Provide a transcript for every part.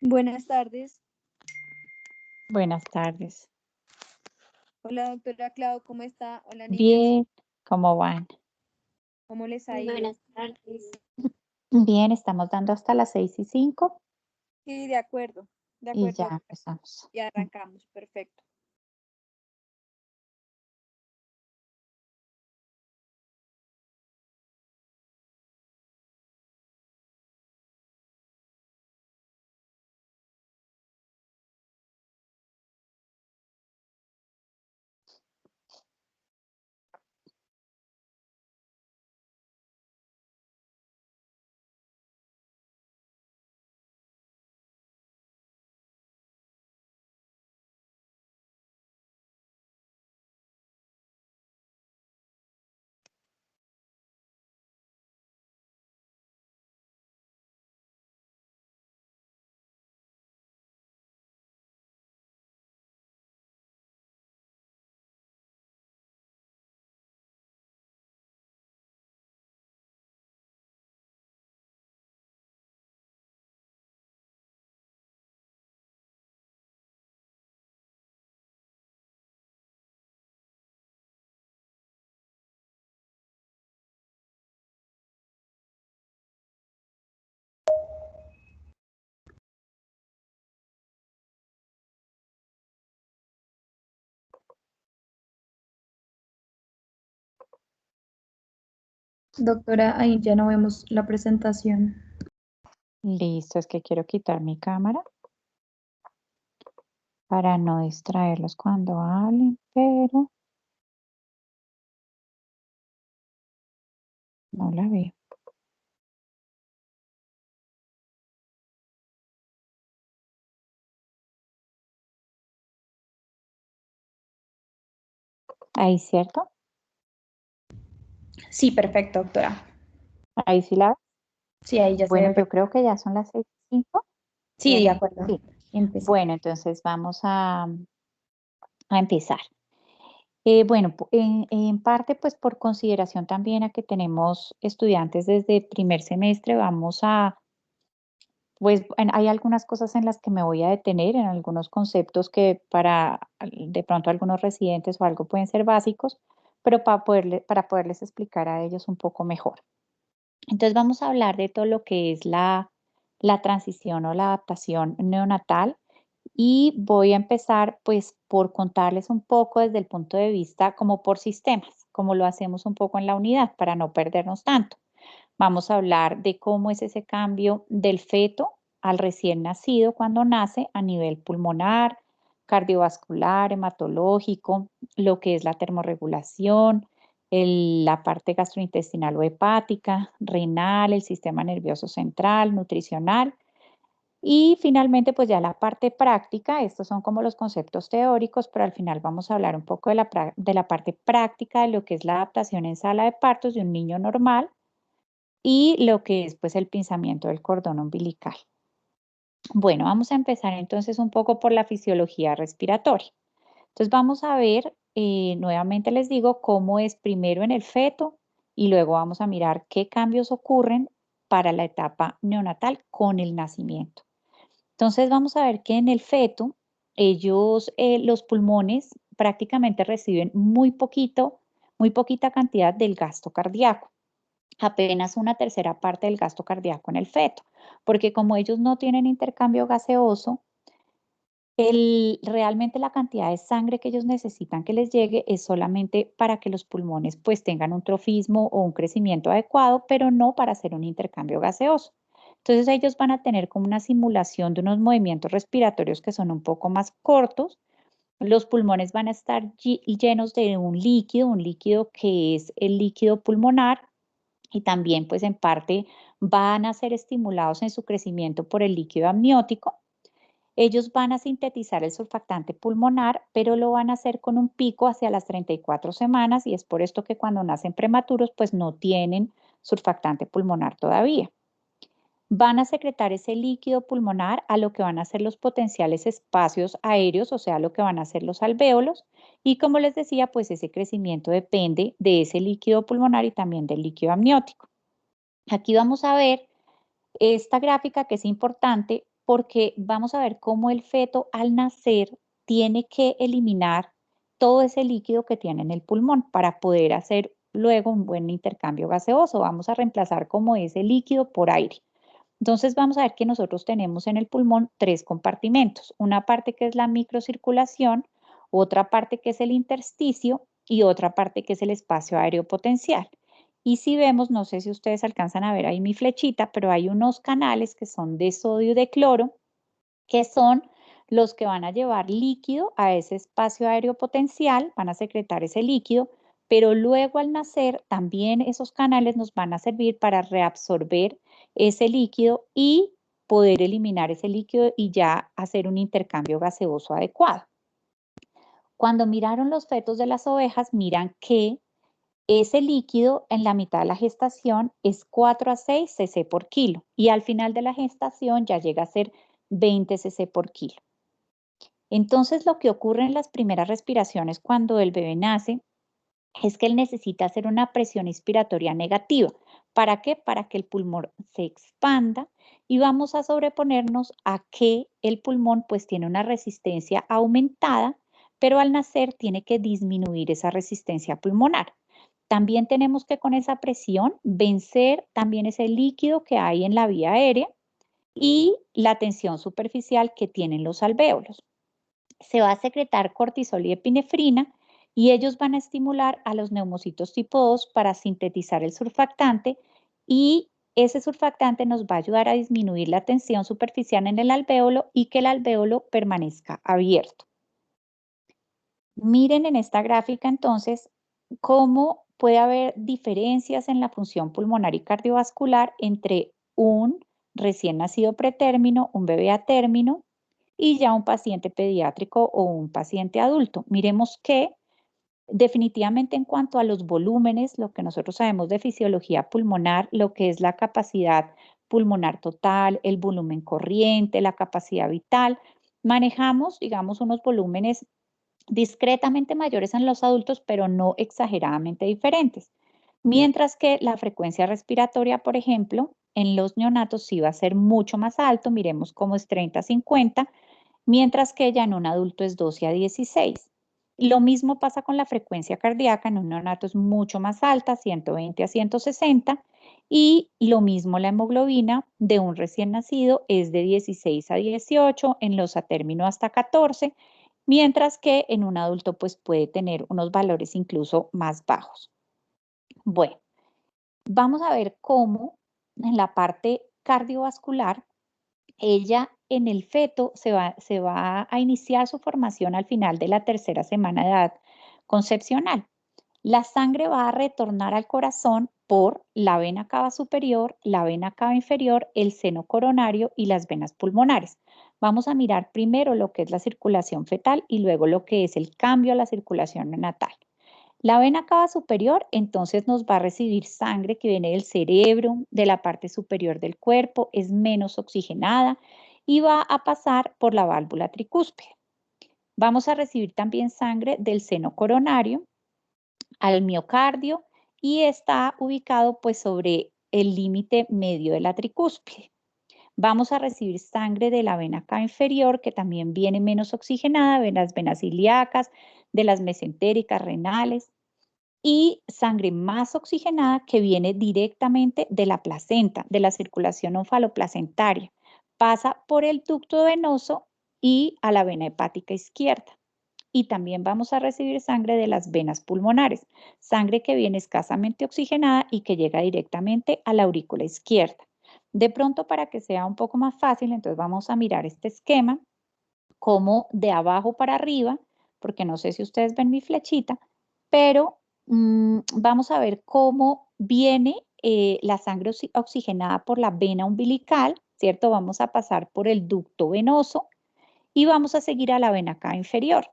Buenas tardes. Buenas tardes. Hola, doctora Clau, ¿cómo está? Hola, niñas. Bien, ¿cómo van? ¿Cómo les ha ido? Buenas tardes. Bien, estamos dando hasta las 6:05 Sí, de acuerdo, y ya empezamos. y arrancamos, perfecto. Doctora, ahí ya no vemos la presentación. Listo, es que quiero quitar mi cámara para no distraerlos cuando hablen, pero no la veo. Ahí, ¿cierto? Sí, perfecto, doctora. Ahí sí la veo. Sí, ahí ya se ve Bueno, yo perfecto. creo que ya son las 6:05. Sí, de acuerdo. Sí. Empecé. Bueno, entonces vamos a empezar. Bueno, en parte, pues por consideración también a que tenemos estudiantes desde primer semestre, pues hay algunas cosas en las que me voy a detener, en algunos conceptos que de pronto algunos residentes o algo pueden ser básicos, pero para poderles explicar a ellos un poco mejor. Entonces vamos a hablar de todo lo que es la transición o la adaptación neonatal y voy a empezar pues por contarles un poco desde el punto de vista como por sistemas, como lo hacemos un poco en la unidad para no perdernos tanto. Vamos a hablar de cómo es ese cambio del feto al recién nacido cuando nace a nivel pulmonar, cardiovascular, hematológico, lo que es la termorregulación, la parte gastrointestinal o hepática, renal, el sistema nervioso central, nutricional. Y finalmente, pues ya la parte práctica, estos son como los conceptos teóricos, pero al final vamos a hablar un poco de la parte práctica de lo que es la adaptación en sala de partos de un niño normal y lo que es pues el pinzamiento del cordón umbilical. Bueno, vamos a empezar entonces un poco por la fisiología respiratoria. Entonces vamos a ver, nuevamente les digo, cómo es primero en el feto y luego vamos a mirar qué cambios ocurren para la etapa neonatal con el nacimiento. Entonces vamos a ver que en el feto, los pulmones prácticamente reciben muy poquita cantidad del gasto cardíaco, apenas una tercera parte del gasto cardíaco en el feto, porque como ellos no tienen intercambio gaseoso, realmente la cantidad de sangre que ellos necesitan que les llegue es solamente para que los pulmones pues tengan un trofismo o un crecimiento adecuado, pero no para hacer un intercambio gaseoso. Entonces ellos van a tener como una simulación de unos movimientos respiratorios que son un poco más cortos. Los pulmones van a estar llenos de un líquido que es el líquido pulmonar y también pues en parte van a ser estimulados en su crecimiento por el líquido amniótico. Ellos van a sintetizar el surfactante pulmonar, pero lo van a hacer con un pico hacia las 34 semanas y es por esto que cuando nacen prematuros pues no tienen surfactante pulmonar todavía. Van a secretar ese líquido pulmonar a lo que van a ser los potenciales espacios aéreos, o sea, lo que van a ser los alvéolos. Y como les decía, pues ese crecimiento depende de ese líquido pulmonar y también del líquido amniótico. Aquí vamos a ver esta gráfica que es importante porque vamos a ver cómo el feto al nacer tiene que eliminar todo ese líquido que tiene en el pulmón para poder hacer luego un buen intercambio gaseoso. Vamos a reemplazar como ese líquido por aire. Entonces vamos a ver que nosotros tenemos en el pulmón 3 compartimentos. Una parte que es la microcirculación, otra parte que es el intersticio y otra parte que es el espacio aéreo potencial. Y si vemos, no sé si ustedes alcanzan a ver ahí mi flechita, pero hay unos canales que son de sodio y de cloro, que son los que van a llevar líquido a ese espacio aéreo potencial, van a secretar ese líquido, pero luego al nacer también esos canales nos van a servir para reabsorber ese líquido y poder eliminar ese líquido y ya hacer un intercambio gaseoso adecuado. Cuando miraron los fetos de las ovejas, miran que ese líquido en la mitad de la gestación es 4 a 6 cc por kilo y al final de la gestación ya llega a ser 20 cc por kilo. Entonces, lo que ocurre en las primeras respiraciones cuando el bebé nace es que él necesita hacer una presión inspiratoria negativa. ¿Para qué? Para que el pulmón se expanda y vamos a sobreponernos a que el pulmón pues tiene una resistencia aumentada, pero al nacer tiene que disminuir esa resistencia pulmonar. También tenemos que con esa presión vencer también ese líquido que hay en la vía aérea y la tensión superficial que tienen los alvéolos. Se va a secretar cortisol y epinefrina y ellos van a estimular a los neumocitos tipo 2 para sintetizar el surfactante y ese surfactante nos va a ayudar a disminuir la tensión superficial en el alvéolo y que el alvéolo permanezca abierto. Miren en esta gráfica entonces cómo puede haber diferencias en la función pulmonar y cardiovascular entre un recién nacido pretérmino, un bebé a término y ya un paciente pediátrico o un paciente adulto. Miremos que definitivamente en cuanto a los volúmenes, lo que nosotros sabemos de fisiología pulmonar, lo que es la capacidad pulmonar total, el volumen corriente, la capacidad vital, manejamos, digamos, unos volúmenes discretamente mayores en los adultos, pero no exageradamente diferentes. Mientras que la frecuencia respiratoria, por ejemplo, en los neonatos sí va a ser mucho más alto, miremos cómo es 30 a 50, mientras que ya en un adulto es 12 a 16. Lo mismo pasa con la frecuencia cardíaca, en un neonato es mucho más alta, 120 a 160, y lo mismo la hemoglobina de un recién nacido es de 16 a 18, en los a término hasta 14, mientras que en un adulto pues puede tener unos valores incluso más bajos. Bueno, vamos a ver cómo en la parte cardiovascular ella en el feto se va a iniciar su formación al final de la tercera semana de edad concepcional. La sangre va a retornar al corazón por la vena cava superior, la vena cava inferior, el seno coronario y las venas pulmonares. Vamos a mirar primero lo que es la circulación fetal y luego lo que es el cambio a la circulación neonatal. La vena cava superior entonces nos va a recibir sangre que viene del cerebro, de la parte superior del cuerpo, es menos oxigenada y va a pasar por la válvula tricúspide. Vamos a recibir también sangre del seno coronario al miocardio y está ubicado pues sobre el límite medio de la tricúspide. Vamos a recibir sangre de la vena cava inferior que también viene menos oxigenada, de las venas ilíacas, de las mesentéricas, renales y sangre más oxigenada que viene directamente de la placenta, de la circulación onfaloplacentaria. Pasa por el ducto venoso y a la vena hepática izquierda. Y también vamos a recibir sangre de las venas pulmonares, sangre que viene escasamente oxigenada y que llega directamente a la aurícula izquierda. De pronto, para que sea un poco más fácil, entonces vamos a mirar este esquema como de abajo para arriba, porque no sé si ustedes ven mi flechita, pero vamos a ver cómo viene la sangre oxigenada por la vena umbilical, ¿cierto? Vamos a pasar por el ducto venoso y vamos a seguir a la vena cava inferior.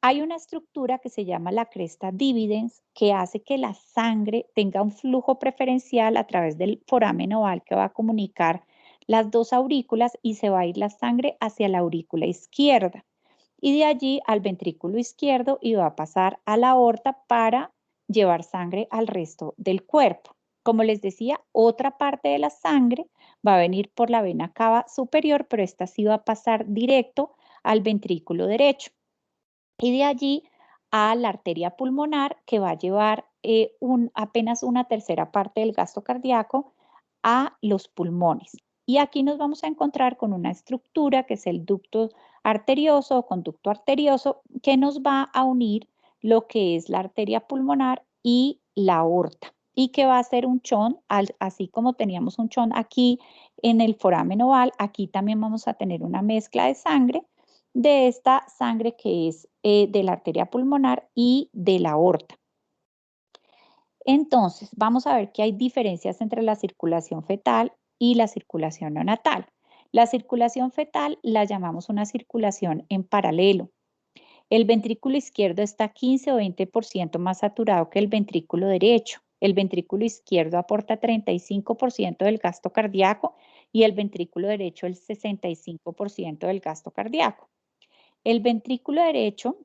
Hay una estructura que se llama la cresta dividens que hace que la sangre tenga un flujo preferencial a través del foramen oval que va a comunicar las dos aurículas y se va a ir la sangre hacia la aurícula izquierda y de allí al ventrículo izquierdo y va a pasar a la aorta para llevar sangre al resto del cuerpo. Como les decía, otra parte de la sangre va a venir por la vena cava superior, pero esta sí va a pasar directo al ventrículo derecho. Y de allí a la arteria pulmonar, que va a llevar apenas una tercera parte del gasto cardíaco a los pulmones. Y aquí nos vamos a encontrar con una estructura que es el ducto arterioso o conducto arterioso, que nos va a unir lo que es la arteria pulmonar y la aorta, y que va a ser un chon, así como teníamos un chon aquí en el foramen oval, aquí también vamos a tener una mezcla de sangre, de esta sangre que es de la arteria pulmonar y de la aorta. Entonces, vamos a ver que hay diferencias entre la circulación fetal y la circulación neonatal. La circulación fetal la llamamos una circulación en paralelo. El ventrículo izquierdo está 15 o 20% más saturado que el ventrículo derecho. El ventrículo izquierdo aporta 35% del gasto cardíaco y el ventrículo derecho el 65% del gasto cardíaco. El ventrículo derecho,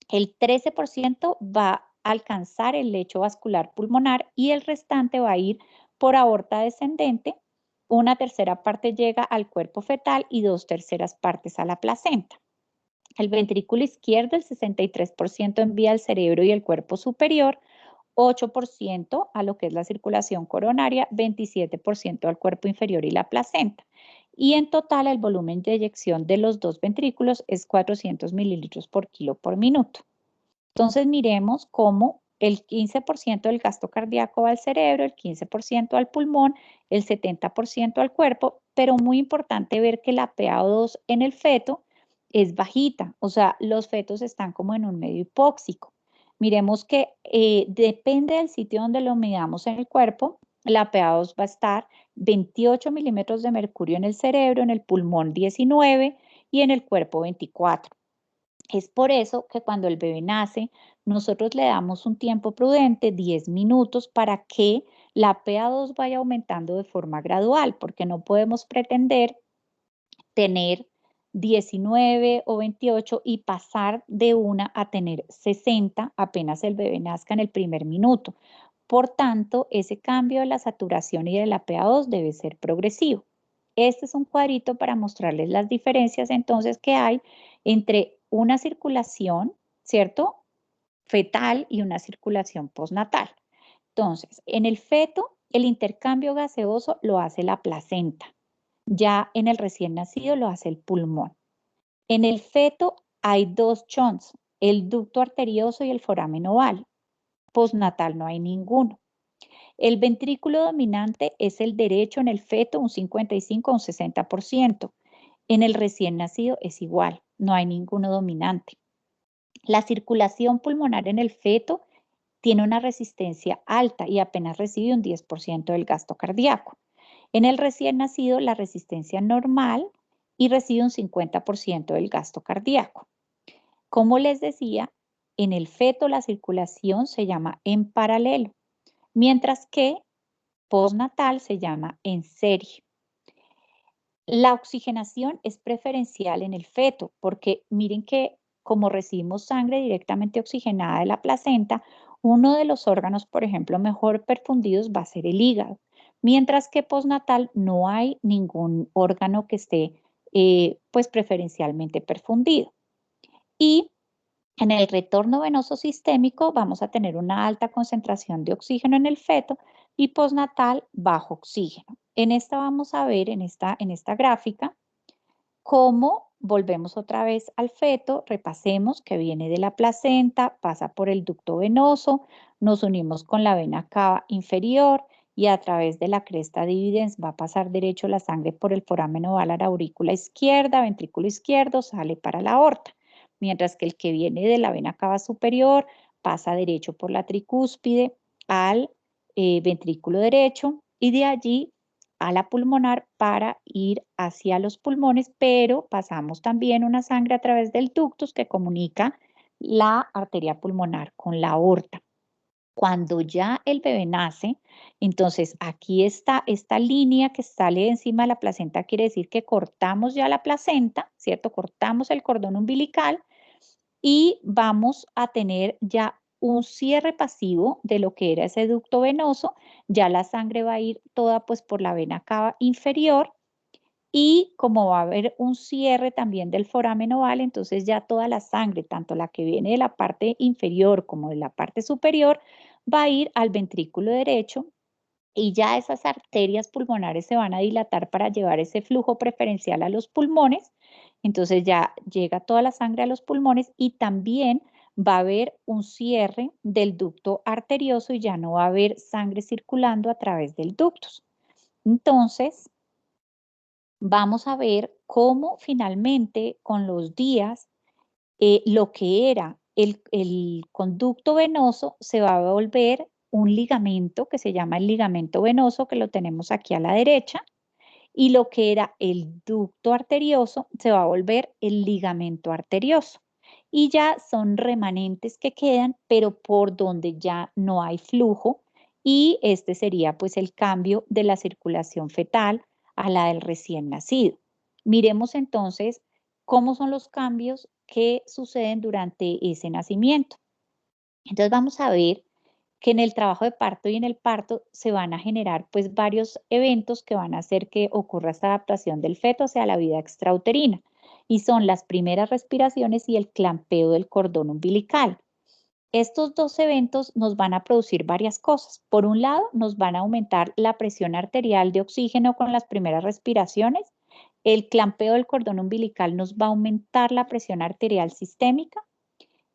el 13% va a alcanzar el lecho vascular pulmonar y el restante va a ir por aorta descendente. Una tercera parte llega al cuerpo fetal y 2/3 partes a la placenta. El ventrículo izquierdo, el 63% envía al cerebro y el cuerpo superior, 8% a lo que es la circulación coronaria, 27% al cuerpo inferior y la placenta. Y en total el volumen de eyección de los dos ventrículos es 400 mililitros por kilo por minuto. Entonces miremos cómo el 15% del gasto cardíaco va al cerebro, el 15% al pulmón, el 70% al cuerpo, pero muy importante ver que la PaO2 en el feto es bajita, o sea, los fetos están como en un medio hipóxico. Miremos que depende del sitio donde lo midamos en el cuerpo, la PaO2 va a estar 28 milímetros de mercurio en el cerebro, en el pulmón 19 y en el cuerpo 24. Es por eso que cuando el bebé nace, nosotros le damos un tiempo prudente, 10 minutos, para que la PaO2 vaya aumentando de forma gradual, porque no podemos pretender tener 19 o 28 y pasar de una a tener 60 apenas el bebé nazca en el primer minuto. Por tanto, ese cambio de la saturación y de la PaO2 debe ser progresivo. Este es un cuadrito para mostrarles las diferencias entonces que hay entre una circulación, ¿cierto?, fetal y una circulación postnatal. Entonces, en el feto, el intercambio gaseoso lo hace la placenta. Ya en el recién nacido lo hace el pulmón. En el feto hay dos chons, el ducto arterioso y el foramen oval. Postnatal no hay ninguno. El ventrículo dominante es el derecho en el feto, un 55 o un 60%. En el recién nacido es igual, no hay ninguno dominante. La circulación pulmonar en el feto tiene una resistencia alta y apenas recibe un 10% del gasto cardíaco. En el recién nacido, la resistencia normal y recibe un 50% del gasto cardíaco. Como les decía, en el feto la circulación se llama en paralelo, mientras que postnatal se llama en serie. La oxigenación es preferencial en el feto porque miren que como recibimos sangre directamente oxigenada de la placenta, uno de los órganos, por ejemplo, mejor perfundidos va a ser el hígado, mientras que postnatal no hay ningún órgano que esté pues preferencialmente perfundido. Y en el retorno venoso sistémico vamos a tener una alta concentración de oxígeno en el feto y postnatal bajo oxígeno. En esta vamos a ver, en esta gráfica, cómo volvemos otra vez al feto, repasemos que viene de la placenta, pasa por el ducto venoso, nos unimos con la vena cava inferior y a través de la cresta dividens va a pasar derecho la sangre por el foramen oval a la aurícula izquierda, ventrículo izquierdo, sale para la aorta, mientras que el que viene de la vena cava superior pasa derecho por la tricúspide al ventrículo derecho y de allí a la pulmonar para ir hacia los pulmones, pero pasamos también una sangre a través del ductus que comunica la arteria pulmonar con la aorta. Cuando ya el bebé nace, entonces aquí está esta línea que sale encima de la placenta, quiere decir que cortamos ya la placenta, ¿cierto? Cortamos el cordón umbilical y vamos a tener ya un cierre pasivo de lo que era ese ducto venoso, ya la sangre va a ir toda pues por la vena cava inferior y como va a haber un cierre también del foramen oval, entonces ya toda la sangre, tanto la que viene de la parte inferior como de la parte superior, va a ir al ventrículo derecho y ya esas arterias pulmonares se van a dilatar para llevar ese flujo preferencial a los pulmones. Entonces ya llega toda la sangre a los pulmones y también va a haber un cierre del ducto arterioso y ya no va a haber sangre circulando a través del ducto. Entonces, vamos a ver cómo finalmente con los días lo que era el conducto venoso se va a volver un ligamento que se llama el ligamento venoso, que lo tenemos aquí a la derecha, y lo que era el ducto arterioso se va a volver el ligamento arterioso. Y ya son remanentes que quedan, pero por donde ya no hay flujo, y este sería pues el cambio de la circulación fetal a la del recién nacido. Miremos entonces cómo son los cambios que suceden durante ese nacimiento. Entonces vamos a ver que en el trabajo de parto y en el parto se van a generar pues varios eventos que van a hacer que ocurra esta adaptación del feto hacia la vida extrauterina y son las primeras respiraciones y el clampeo del cordón umbilical. Estos dos eventos nos van a producir varias cosas. Por un lado, nos van a aumentar la presión arterial de oxígeno con las primeras respiraciones. El clampeo del cordón umbilical nos va a aumentar la presión arterial sistémica.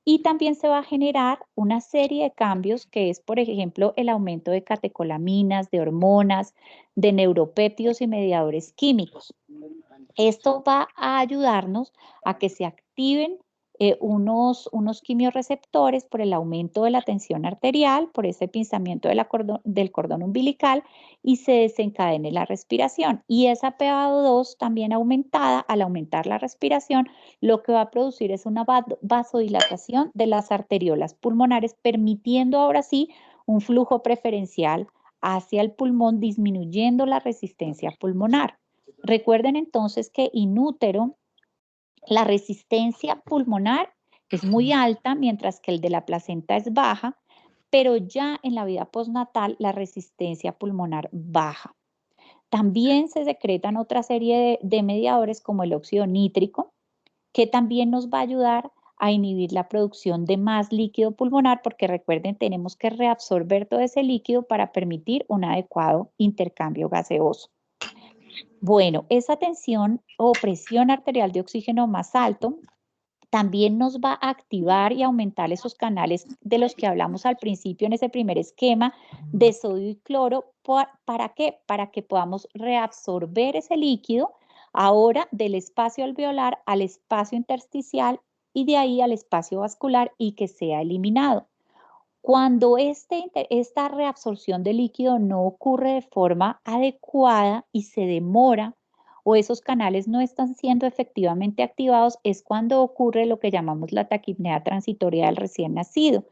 Y también se va a generar una serie de cambios que es, por ejemplo, el aumento de catecolaminas, de hormonas, de neuropéptidos y mediadores químicos. Esto va a ayudarnos a que se activen unos quimiorreceptores por el aumento de la tensión arterial, por ese pinzamiento del cordón umbilical y se desencadene la respiración. Y esa PaO2 también aumentada, al aumentar la respiración, lo que va a producir es una vasodilatación de las arteriolas pulmonares, permitiendo ahora sí un flujo preferencial hacia el pulmón, disminuyendo la resistencia pulmonar. Recuerden entonces que in útero la resistencia pulmonar es muy alta, mientras que el de la placenta es baja, pero ya en la vida postnatal la resistencia pulmonar baja. También se secretan otra serie de mediadores como el óxido nítrico, que también nos va a ayudar a inhibir la producción de más líquido pulmonar, porque recuerden, tenemos que reabsorber todo ese líquido para permitir un adecuado intercambio gaseoso. Bueno, esa tensión o presión arterial de oxígeno más alto también nos va a activar y aumentar esos canales de los que hablamos al principio en ese primer esquema de sodio y cloro. ¿Para qué? Para que podamos reabsorber ese líquido ahora del espacio alveolar al espacio intersticial y de ahí al espacio vascular y que sea eliminado. Cuando esta reabsorción de líquido no ocurre de forma adecuada y se demora o esos canales no están siendo efectivamente activados, es cuando ocurre lo que llamamos la taquipnea transitoria del recién nacido.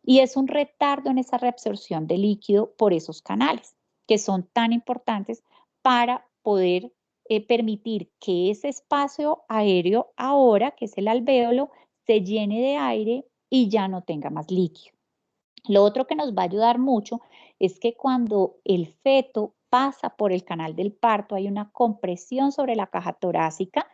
Y es un retardo en esa reabsorción de líquido por esos canales, que son tan importantes para poder permitir que ese espacio aéreo ahora, que es el alvéolo, se llene de aire y ya no tenga más líquido. Lo otro que nos va a ayudar mucho es que cuando el feto pasa por el canal del parto hay una compresión sobre la caja torácica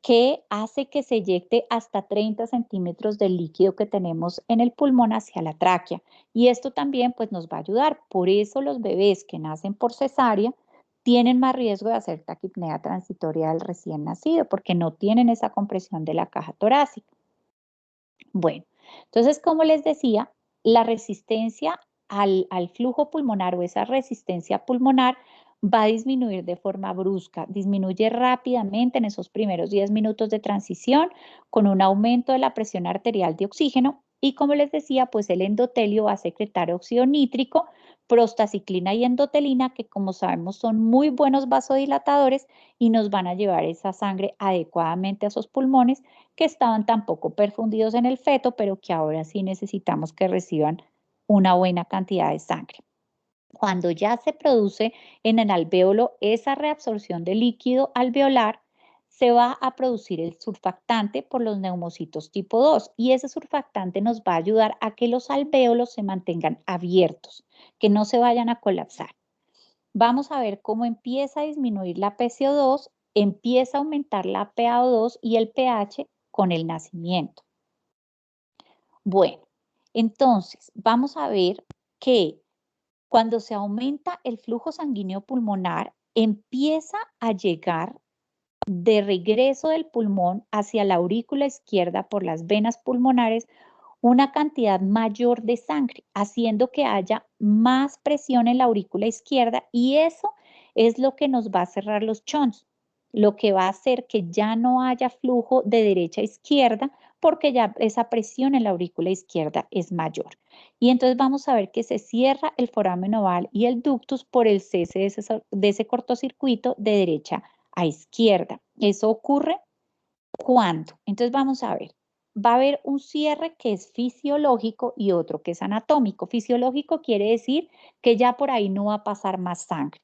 que hace que se eyecte hasta 30 centímetros del líquido que tenemos en el pulmón hacia la tráquea. Y esto también pues, nos va a ayudar. Por eso los bebés que nacen por cesárea tienen más riesgo de hacer taquipnea transitoria del recién nacido porque no tienen esa compresión de la caja torácica. Bueno, entonces, como les decía, la resistencia al flujo pulmonar o esa resistencia pulmonar va a disminuir de forma brusca, disminuye rápidamente en esos primeros 10 minutos de transición con un aumento de la presión arterial de oxígeno y como les decía, pues el endotelio va a secretar óxido nítrico, prostaciclina y endotelina que como sabemos son muy buenos vasodilatadores y nos van a llevar esa sangre adecuadamente a esos pulmones que estaban tan poco perfundidos en el feto, pero que ahora sí necesitamos que reciban una buena cantidad de sangre. Cuando ya se produce en el alvéolo esa reabsorción de líquido alveolar, se va a producir el surfactante por los neumocitos tipo 2 y ese surfactante nos va a ayudar a que los alvéolos se mantengan abiertos, que no se vayan a colapsar. Vamos a ver cómo empieza a disminuir la PCO2, empieza a aumentar la PaO2 y el pH con el nacimiento. Bueno, entonces vamos a ver que cuando se aumenta el flujo sanguíneo pulmonar, empieza a llegar de regreso del pulmón hacia la aurícula izquierda por las venas pulmonares una cantidad mayor de sangre, haciendo que haya más presión en la aurícula izquierda y eso es lo que nos va a cerrar los shunts, lo que va a hacer que ya no haya flujo de derecha a izquierda porque ya esa presión en la aurícula izquierda es mayor. Y entonces vamos a ver que se cierra el foramen oval y el ductus por el cese de ese cortocircuito de derecha a izquierda. ¿Eso ocurre cuándo? Entonces vamos a ver. Va a haber un cierre que es fisiológico y otro que es anatómico. Fisiológico quiere decir que ya por ahí no va a pasar más sangre.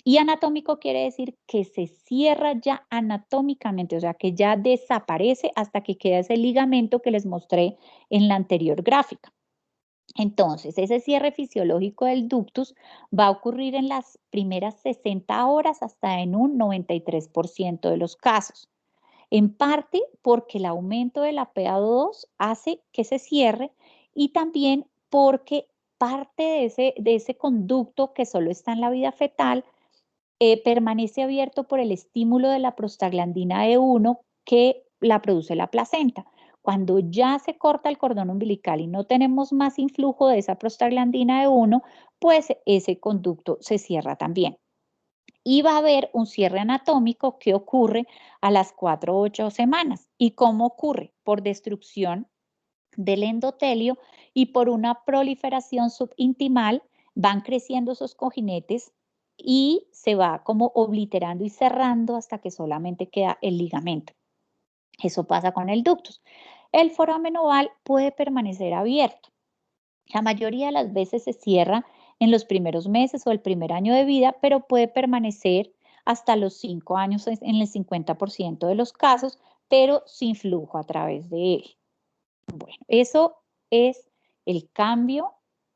Y anatómico quiere decir que se cierra ya anatómicamente, o sea, que ya desaparece hasta que queda ese ligamento que les mostré en la anterior gráfica. Entonces, ese cierre fisiológico del ductus va a ocurrir en las primeras 60 horas hasta en un 93% de los casos. En parte porque el aumento de la PaO2 hace que se cierre y también porque parte de ese conducto que solo está en la vida fetal permanece abierto por el estímulo de la prostaglandina E1 que la produce la placenta. Cuando ya se corta el cordón umbilical y no tenemos más influjo de esa prostaglandina E1, pues ese conducto se cierra también. Y va a haber un cierre anatómico que ocurre a las 4 o 8 semanas. ¿Y cómo ocurre? Por destrucción del endotelio y por una proliferación subintimal van creciendo esos cojinetes y se va como obliterando y cerrando hasta que solamente queda el ligamento. Eso pasa con el ductus. El foramen oval puede permanecer abierto. La mayoría de las veces se cierra en los primeros meses o el primer año de vida, pero puede permanecer hasta los 5 años en el 50% de los casos, pero sin flujo a través de él. Bueno, eso es el cambio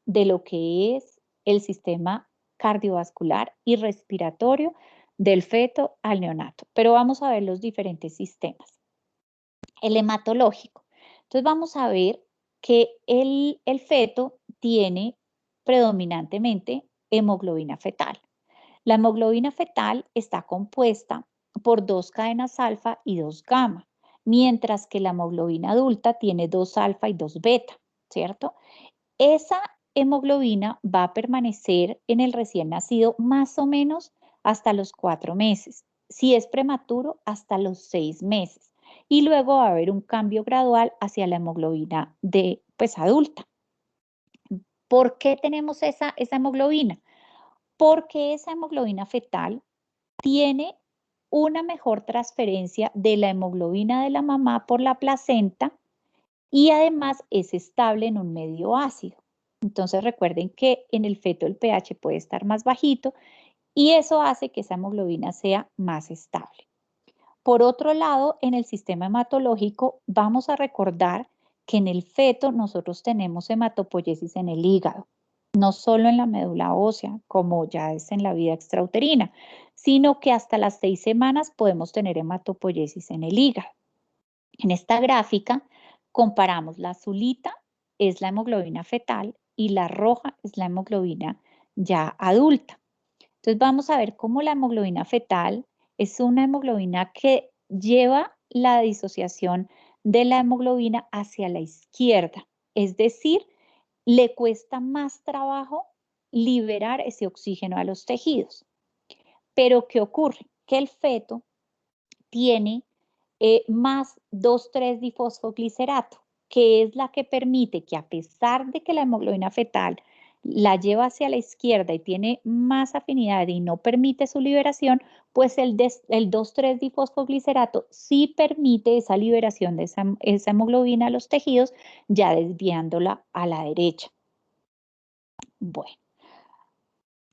de lo que es el sistema cardiovascular y respiratorio del feto al neonato. Pero vamos a ver los diferentes sistemas. El hematológico. Entonces vamos a ver que el feto tiene predominantemente hemoglobina fetal. La hemoglobina fetal está compuesta por 2 cadenas alfa y 2 gamma, mientras que la hemoglobina adulta tiene 2 alfa y 2 beta, ¿cierto? Esa hemoglobina va a permanecer en el recién nacido más o menos hasta los 4 meses, si es prematuro hasta los 6 meses, y luego va a haber un cambio gradual hacia la hemoglobina adulta. ¿Por qué tenemos esa hemoglobina? Porque esa hemoglobina fetal tiene una mejor transferencia de la hemoglobina de la mamá por la placenta y además es estable en un medio ácido. Entonces recuerden que en el feto el pH puede estar más bajito y eso hace que esa hemoglobina sea más estable. Por otro lado, en el sistema hematológico vamos a recordar que en el feto nosotros tenemos hematopoiesis en el hígado, no solo en la médula ósea, como ya es en la vida extrauterina, sino que hasta las 6 semanas podemos tener hematopoiesis en el hígado. En esta gráfica comparamos la azulita, es la hemoglobina fetal, y la roja es la hemoglobina ya adulta. Entonces vamos a ver cómo la hemoglobina fetal es una hemoglobina que lleva la disociación de la hemoglobina hacia la izquierda, es decir, le cuesta más trabajo liberar ese oxígeno a los tejidos. Pero ¿qué ocurre? Que el feto tiene más 2,3-difosfoglicerato, que es la que permite que a pesar de que la hemoglobina fetal la lleva hacia la izquierda y tiene más afinidad y no permite su liberación, pues el 2,3-difosfoglicerato sí permite esa liberación de esa hemoglobina a los tejidos, ya desviándola a la derecha. Bueno,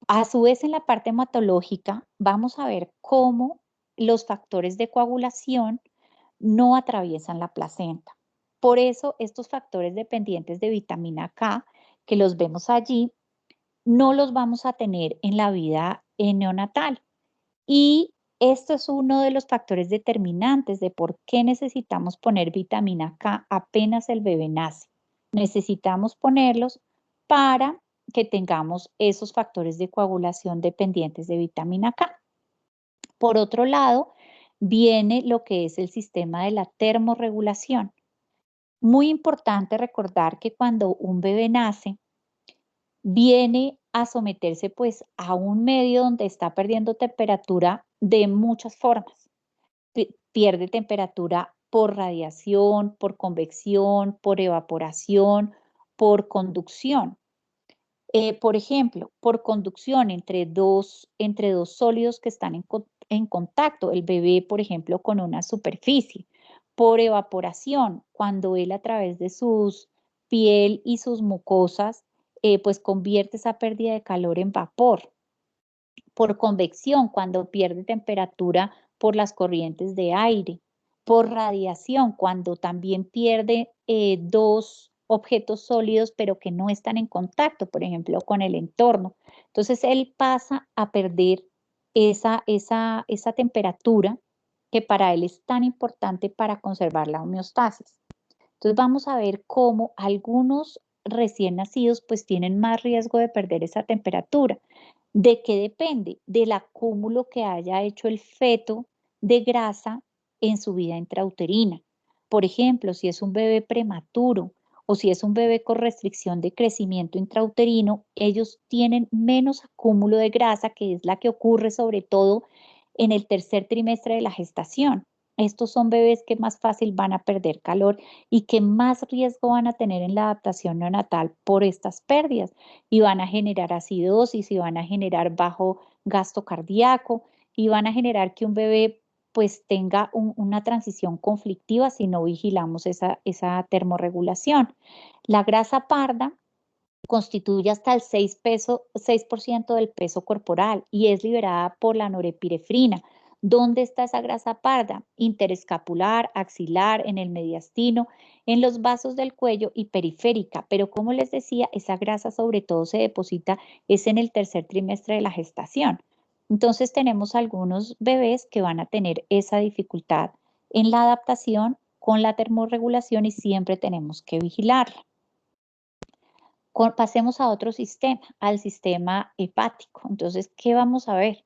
a su vez en la parte hematológica vamos a ver cómo los factores de coagulación no atraviesan la placenta. Por eso estos factores dependientes de vitamina K, que los vemos allí, no los vamos a tener en la vida neonatal. Y esto es uno de los factores determinantes de por qué necesitamos poner vitamina K apenas el bebé nace. Necesitamos ponerlos para que tengamos esos factores de coagulación dependientes de vitamina K. Por otro lado, viene lo que es el sistema de la termorregulación. Muy importante recordar que cuando un bebé nace, viene a someterse pues a un medio donde está perdiendo temperatura de muchas formas. Pierde temperatura por radiación, por convección, por evaporación, por conducción. Por ejemplo, por conducción entre dos sólidos que están en contacto, el bebé, por ejemplo, con una superficie. Por evaporación, cuando él a través de sus piel y sus mucosas, pues convierte esa pérdida de calor en vapor. Por convección, cuando pierde temperatura por las corrientes de aire. Por radiación, cuando también pierde dos objetos sólidos pero que no están en contacto, por ejemplo, con el entorno. Entonces, él pasa a perder esa temperatura que para él es tan importante para conservar la homeostasis. Entonces, vamos a ver cómo algunos recién nacidos pues tienen más riesgo de perder esa temperatura. ¿De qué depende? Del acúmulo que haya hecho el feto de grasa en su vida intrauterina. Por ejemplo, si es un bebé prematuro o si es un bebé con restricción de crecimiento intrauterino, ellos tienen menos acúmulo de grasa, que es la que ocurre sobre todo en el tercer trimestre de la gestación. Estos son bebés que más fácil van a perder calor y que más riesgo van a tener en la adaptación neonatal por estas pérdidas, y van a generar acidosis y van a generar bajo gasto cardíaco y van a generar que un bebé pues tenga una transición conflictiva si no vigilamos esa termorregulación. La grasa parda constituye hasta el 6% del peso corporal y es liberada por la norepinefrina. ¿Dónde está esa grasa parda? Interescapular, axilar, en el mediastino, en los vasos del cuello y periférica. Pero como les decía, esa grasa sobre todo se deposita es en el tercer trimestre de la gestación. Entonces tenemos algunos bebés que van a tener esa dificultad en la adaptación con la termorregulación y siempre tenemos que vigilarla. Pasemos a otro sistema, al sistema hepático. Entonces, ¿qué vamos a ver?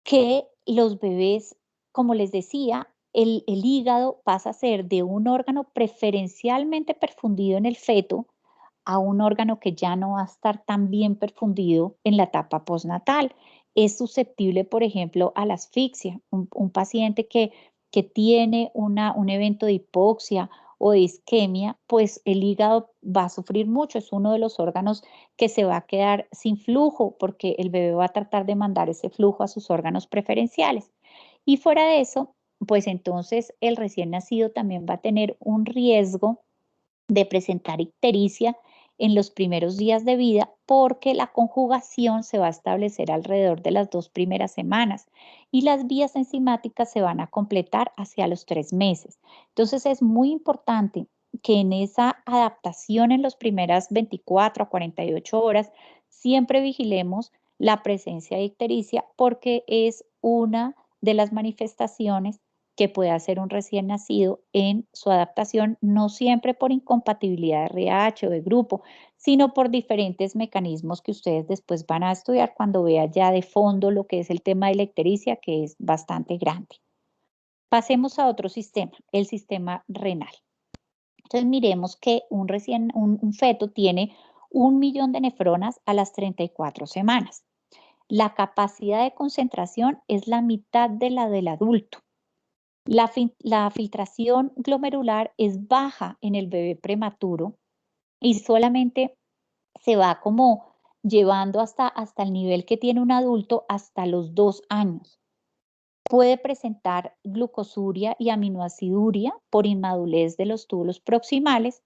Que los bebés, como les decía, el hígado pasa a ser de un órgano preferencialmente perfundido en el feto a un órgano que ya no va a estar tan bien perfundido en la etapa postnatal. Es susceptible, por ejemplo, a la asfixia. Un paciente que tiene un evento de hipoxia o de isquemia, pues el hígado va a sufrir mucho. Es uno de los órganos que se va a quedar sin flujo porque el bebé va a tratar de mandar ese flujo a sus órganos preferenciales. Y fuera de eso, pues entonces el recién nacido también va a tener un riesgo de presentar ictericia en los primeros días de vida porque la conjugación se va a establecer alrededor de las 2 primeras semanas y las vías enzimáticas se van a completar hacia los 3 meses. Entonces es muy importante que en esa adaptación en las primeras 24 a 48 horas siempre vigilemos la presencia de ictericia porque es una de las manifestaciones que puede hacer un recién nacido en su adaptación, no siempre por incompatibilidad de RH o de grupo, sino por diferentes mecanismos que ustedes después van a estudiar cuando vean ya de fondo lo que es el tema de la ictericia, que es bastante grande. Pasemos a otro sistema, el sistema renal. Entonces miremos que un feto tiene 1 millón de nefronas a las 34 semanas. La capacidad de concentración es la mitad de la del adulto. La filtración glomerular es baja en el bebé prematuro y solamente se va como llevando hasta el nivel que tiene un adulto hasta los 2 años. Puede presentar glucosuria y aminoaciduria por inmadurez de los túbulos proximales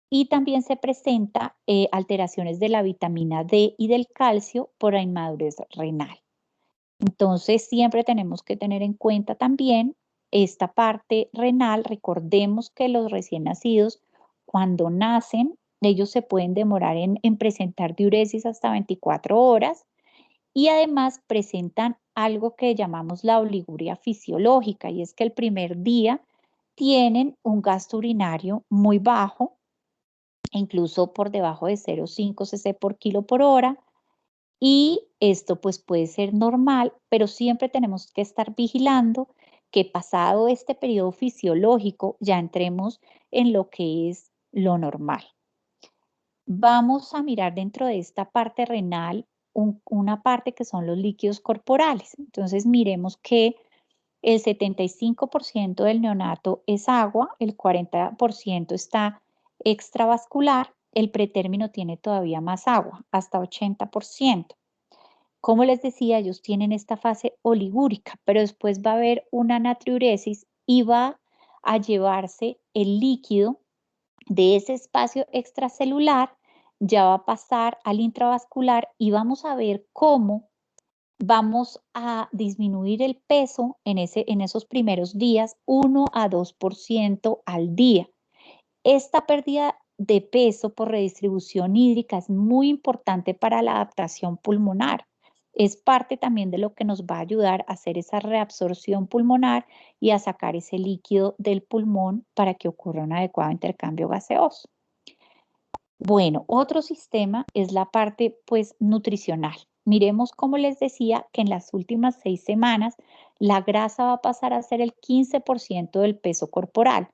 y también se presenta alteraciones de la vitamina D y del calcio por inmadurez renal. Entonces, siempre tenemos que tener en cuenta también esta parte renal. Recordemos que los recién nacidos, cuando nacen, ellos se pueden demorar en presentar diuresis hasta 24 horas y además presentan algo que llamamos la oliguria fisiológica, y es que el primer día tienen un gasto urinario muy bajo, incluso por debajo de 0,5 cc por kilo por hora, y esto pues puede ser normal, pero siempre tenemos que estar vigilando que pasado este periodo fisiológico ya entremos en lo que es lo normal. Vamos a mirar dentro de esta parte renal una parte que son los líquidos corporales. Entonces miremos que el 75% del neonato es agua, el 40% está extravascular, el pretérmino tiene todavía más agua, hasta 80%. Como les decía, ellos tienen esta fase oligúrica, pero después va a haber una natriuresis y va a llevarse el líquido de ese espacio extracelular, ya va a pasar al intravascular y vamos a ver cómo vamos a disminuir el peso en esos primeros días 1 a 2% al día. Esta pérdida de peso por redistribución hídrica es muy importante para la adaptación pulmonar. Es parte también de lo que nos va a ayudar a hacer esa reabsorción pulmonar y a sacar ese líquido del pulmón para que ocurra un adecuado intercambio gaseoso. Bueno, otro sistema es la parte pues nutricional. Miremos, como les decía, que en las últimas 6 semanas la grasa va a pasar a ser el 15% del peso corporal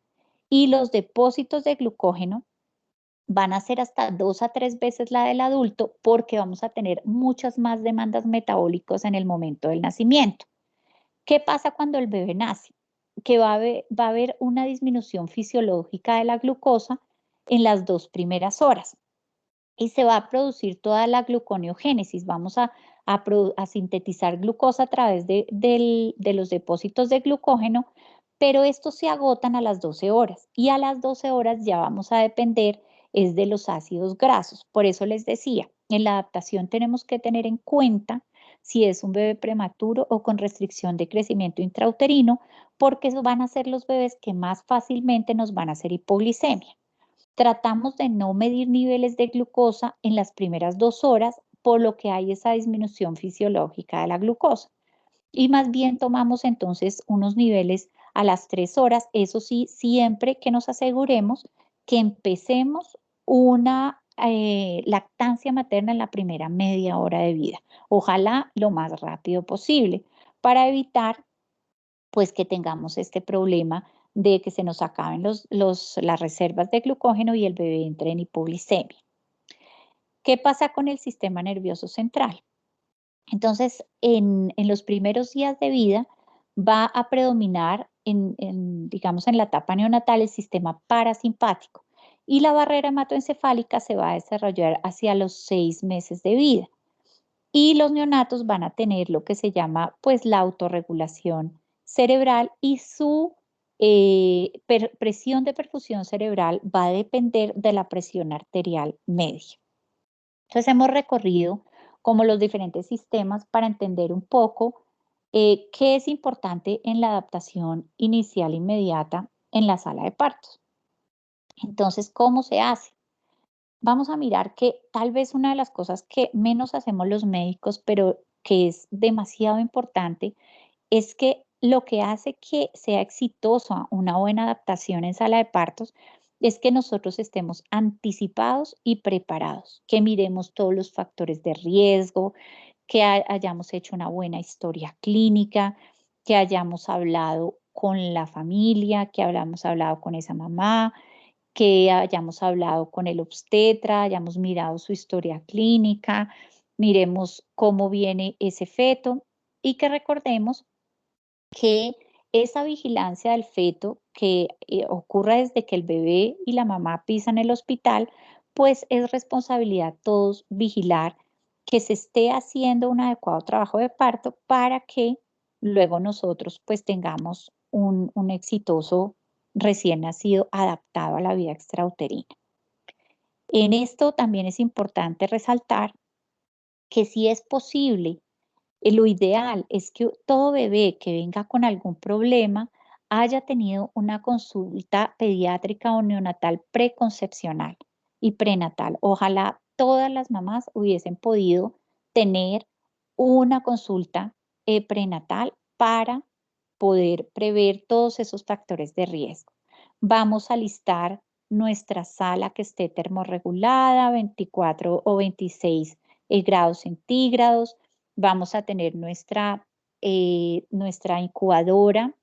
y los depósitos de glucógeno van a ser hasta 2 a 3 veces la del adulto porque vamos a tener muchas más demandas metabólicas en el momento del nacimiento. ¿Qué pasa cuando el bebé nace? Que va a haber una disminución fisiológica de la glucosa en las 2 primeras horas y se va a producir toda la gluconeogénesis. Vamos a sintetizar glucosa a través de los depósitos de glucógeno, pero estos se agotan a las 12 horas y a las 12 horas ya vamos a depender es de los ácidos grasos. Por eso les decía, en la adaptación tenemos que tener en cuenta si es un bebé prematuro o con restricción de crecimiento intrauterino, porque esos van a ser los bebés que más fácilmente nos van a hacer hipoglicemia. Tratamos de no medir niveles de glucosa en las primeras 2 horas, por lo que hay esa disminución fisiológica de la glucosa. Y más bien tomamos entonces unos niveles a las 3 horas, eso sí, siempre que nos aseguremos que empecemos una lactancia materna en la primera media hora de vida. Ojalá lo más rápido posible para evitar pues que tengamos este problema de que se nos acaben las reservas de glucógeno y el bebé entre en hipoglicemia. ¿Qué pasa con el sistema nervioso central? Entonces, en los primeros días de vida va a predominar, digamos, en la etapa neonatal el sistema parasimpático y la barrera hematoencefálica se va a desarrollar hacia los 6 meses de vida. Y los neonatos van a tener lo que se llama, pues, la autorregulación cerebral y su presión de perfusión cerebral va a depender de la presión arterial media. Entonces, hemos recorrido como los diferentes sistemas para entender un poco qué es importante en la adaptación inicial inmediata en la sala de partos. Entonces, ¿cómo se hace? Vamos a mirar que tal vez una de las cosas que menos hacemos los médicos, pero que es demasiado importante, es que lo que hace que sea exitosa una buena adaptación en sala de partos es que nosotros estemos anticipados y preparados, que miremos todos los factores de riesgo, que hayamos hecho una buena historia clínica, que hayamos hablado con la familia, que hayamos hablado con esa mamá, que hayamos hablado con el obstetra, hayamos mirado su historia clínica, miremos cómo viene ese feto y que recordemos que esa vigilancia del feto que ocurra desde que el bebé y la mamá pisan el hospital, pues es responsabilidad de todos vigilar que se esté haciendo un adecuado trabajo de parto para que luego nosotros pues tengamos un exitoso recién nacido adaptado a la vida extrauterina. En esto también es importante resaltar que si es posible Lo ideal es que todo bebé que venga con algún problema haya tenido una consulta pediátrica o neonatal preconcepcional y prenatal. Ojalá todas las mamás hubiesen podido tener una consulta prenatal para poder prever todos esos factores de riesgo. Vamos a listar nuestra sala que esté termorregulada, 24 o 26 grados centígrados. Vamos a tener nuestra incubadora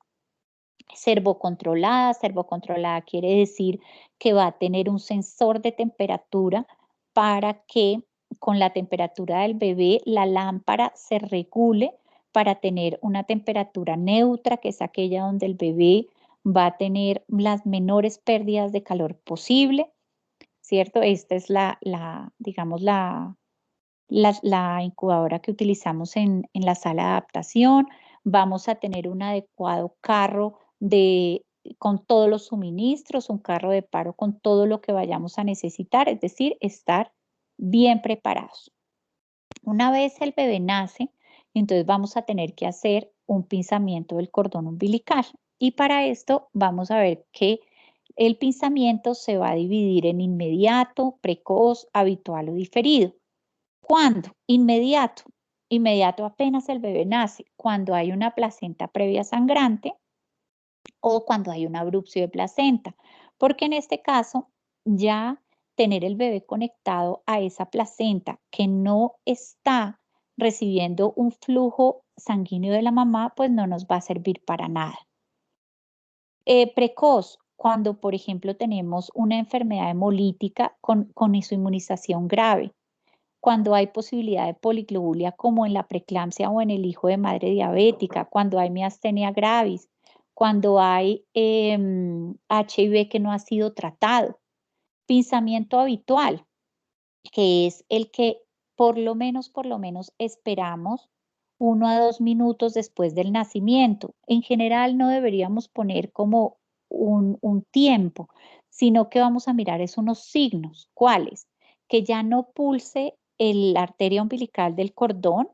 servocontrolada. Servocontrolada quiere decir que va a tener un sensor de temperatura para que con la temperatura del bebé la lámpara se regule para tener una temperatura neutra, que es aquella donde el bebé va a tener las menores pérdidas de calor posible, ¿cierto? Esta es digamos, la incubadora que utilizamos en la sala de adaptación. Vamos a tener un adecuado carro con todos los suministros, un carro de paro con todo lo que vayamos a necesitar, es decir, estar bien preparados. Una vez el bebé nace, entonces vamos a tener que hacer un pinzamiento del cordón umbilical. Y para esto vamos a ver que el pinzamiento se va a dividir en inmediato, precoz, habitual o diferido. ¿Cuándo? Inmediato. Inmediato apenas el bebé nace, cuando hay una placenta previa sangrante o cuando hay una abrupción de placenta, porque en este caso ya tener el bebé conectado a esa placenta que no está recibiendo un flujo sanguíneo de la mamá, pues no nos va a servir para nada. Precoz, cuando por ejemplo tenemos una enfermedad hemolítica con inmunización grave, cuando hay posibilidad de poliglobulia como en la preeclampsia o en el hijo de madre diabética, cuando hay miastenia gravis, cuando hay HIV que no ha sido tratado. Pinzamiento habitual, que es el que por lo menos esperamos 1 a 2 minutos después del nacimiento. En general no deberíamos poner como un tiempo, sino que vamos a mirar es unos signos. ¿Cuáles? Que ya no pulse la arteria umbilical del cordón,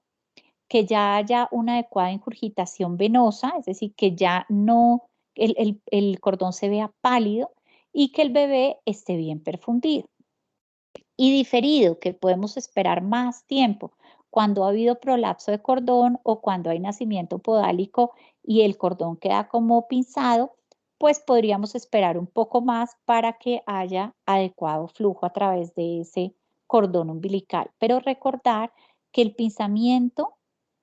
que ya haya una adecuada ingurgitación venosa, es decir, que ya no el cordón se vea pálido y que el bebé esté bien perfundido. Y diferido, que podemos esperar más tiempo, cuando ha habido prolapso de cordón o cuando hay nacimiento podálico y el cordón queda como pinzado, pues podríamos esperar un poco más para que haya adecuado flujo a través de ese cordón umbilical. Pero recordar que el pinzamiento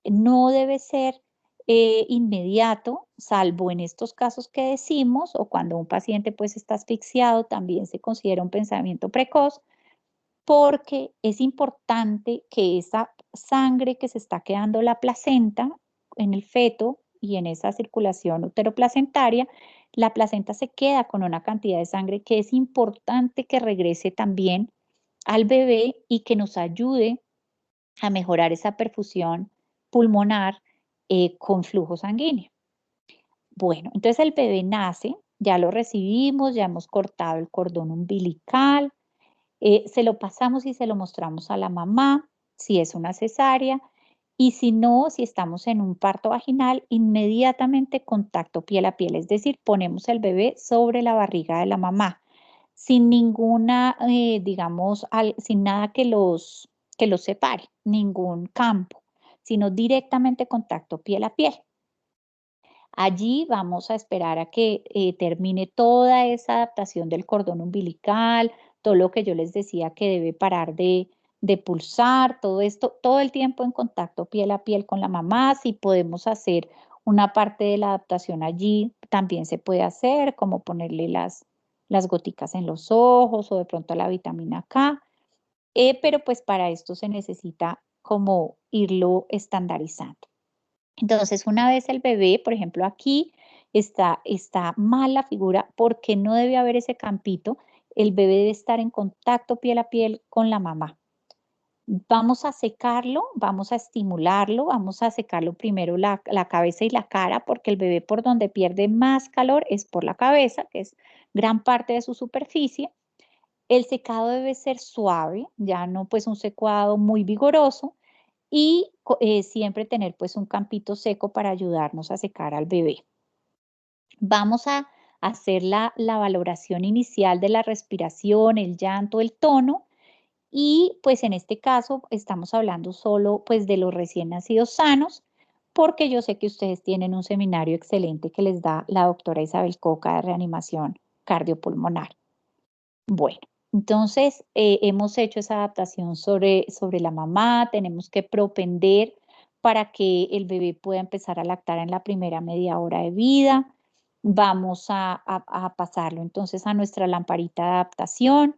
no debe ser inmediato, salvo en estos casos que decimos, o cuando un paciente pues está asfixiado, también se considera un pinzamiento precoz, porque es importante que esa sangre que se está quedando la placenta en el feto y en esa circulación uteroplacentaria, la placenta se queda con una cantidad de sangre que es importante que regrese también al bebé y que nos ayude a mejorar esa perfusión pulmonar con flujo sanguíneo. Bueno, entonces el bebé nace, ya lo recibimos, ya hemos cortado el cordón umbilical, se lo pasamos y se lo mostramos a la mamá, si es una cesárea, y si no, si estamos en un parto vaginal, inmediatamente contacto piel a piel, es decir, ponemos el bebé sobre la barriga de la mamá, sin ninguna, digamos, sin nada que los separe, ningún campo, sino directamente contacto piel a piel. Allí vamos a esperar a que termine toda esa adaptación del cordón umbilical, todo lo que yo les decía que debe parar de pulsar, todo esto, todo el tiempo en contacto piel a piel con la mamá. Si podemos hacer una parte de la adaptación allí, también se puede hacer, como ponerle las goticas en los ojos o de pronto la vitamina K, pero pues para esto se necesita como irlo estandarizando. Entonces, una vez el bebé, por ejemplo, aquí está mal la figura porque no debe haber ese campito. El bebé debe estar en contacto piel a piel con la mamá. Vamos a secarlo, vamos a estimularlo, vamos a secarlo primero la cabeza y la cara, porque el bebé por donde pierde más calor es por la cabeza, que es gran parte de su superficie. El secado debe ser suave, ya no pues un secado muy vigoroso. y siempre tener pues un campito seco para ayudarnos a secar al bebé. Vamos a hacer la valoración inicial de la respiración, el llanto, el tono, y pues en este caso estamos hablando solo pues de los recién nacidos sanos, porque yo sé que ustedes tienen un seminario excelente que les da la doctora Isabel Coca de reanimación cardiopulmonar. Bueno, entonces hemos hecho esa adaptación sobre la mamá, tenemos que propender para que el bebé pueda empezar a lactar en la primera media hora de vida. Vamos a pasarlo entonces a nuestra lamparita de adaptación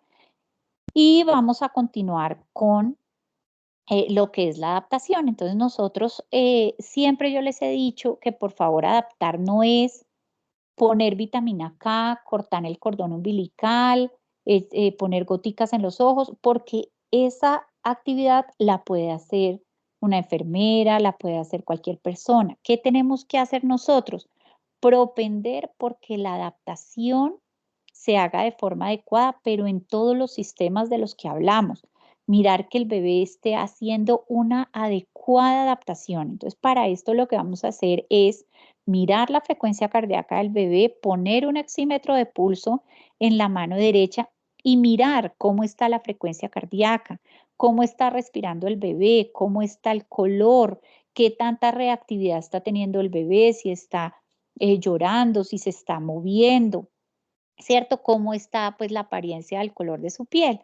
y vamos a continuar con lo que es la adaptación. Entonces nosotros siempre yo les he dicho que por favor adaptar no es poner vitamina K, cortar el cordón umbilical, poner goticas en los ojos, porque esa actividad la puede hacer una enfermera, la puede hacer cualquier persona. ¿Qué tenemos que hacer nosotros? Propender porque la adaptación se haga de forma adecuada, pero en todos los sistemas de los que hablamos. Mirar que el bebé esté haciendo una adecuada adaptación. Entonces, para esto lo que vamos a hacer es mirar la frecuencia cardíaca del bebé, poner un oxímetro de pulso en la mano derecha y mirar cómo está la frecuencia cardíaca, cómo está respirando el bebé, cómo está el color, qué tanta reactividad está teniendo el bebé, si está llorando, si se está moviendo, ¿cierto? Cómo está pues la apariencia del color de su piel.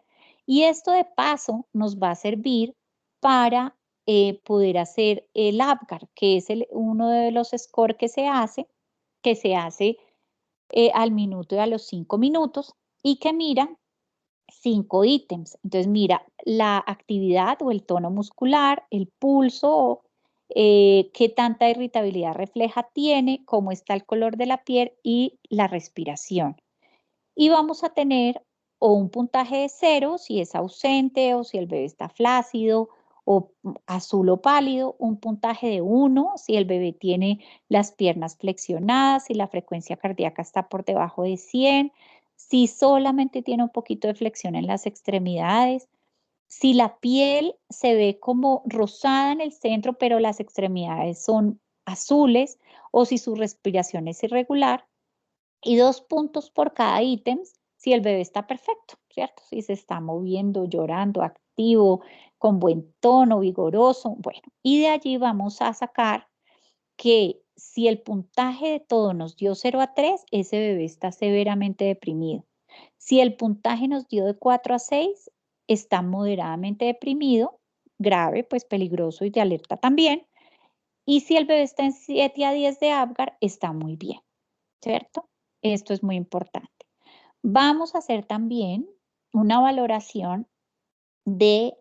Y esto de paso nos va a servir para poder hacer el APGAR, que es uno de los scores que se hace al minuto y a los 5 minutos y que mira 5 ítems. Entonces mira la actividad o el tono muscular, el pulso, qué tanta irritabilidad refleja tiene, cómo está el color de la piel y la respiración. Y vamos a tener o un puntaje de 0 si es ausente o si el bebé está flácido o azul o pálido, un puntaje de 1 si el bebé tiene las piernas flexionadas, si la frecuencia cardíaca está por debajo de 100, si solamente tiene un poquito de flexión en las extremidades, si la piel se ve como rosada en el centro, pero las extremidades son azules, o si su respiración es irregular, y 2 puntos por cada ítem si el bebé está perfecto, ¿cierto? Si se está moviendo, llorando, activo, con buen tono, vigoroso, bueno, y de allí vamos a sacar que si el puntaje de todo nos dio 0 a 3, ese bebé está severamente deprimido. Si el puntaje nos dio de 4 a 6, está moderadamente deprimido, grave, pues peligroso y de alerta también. Y si el bebé está en 7 a 10 de Apgar, está muy bien, ¿cierto? Esto es muy importante. Vamos a hacer también una valoración de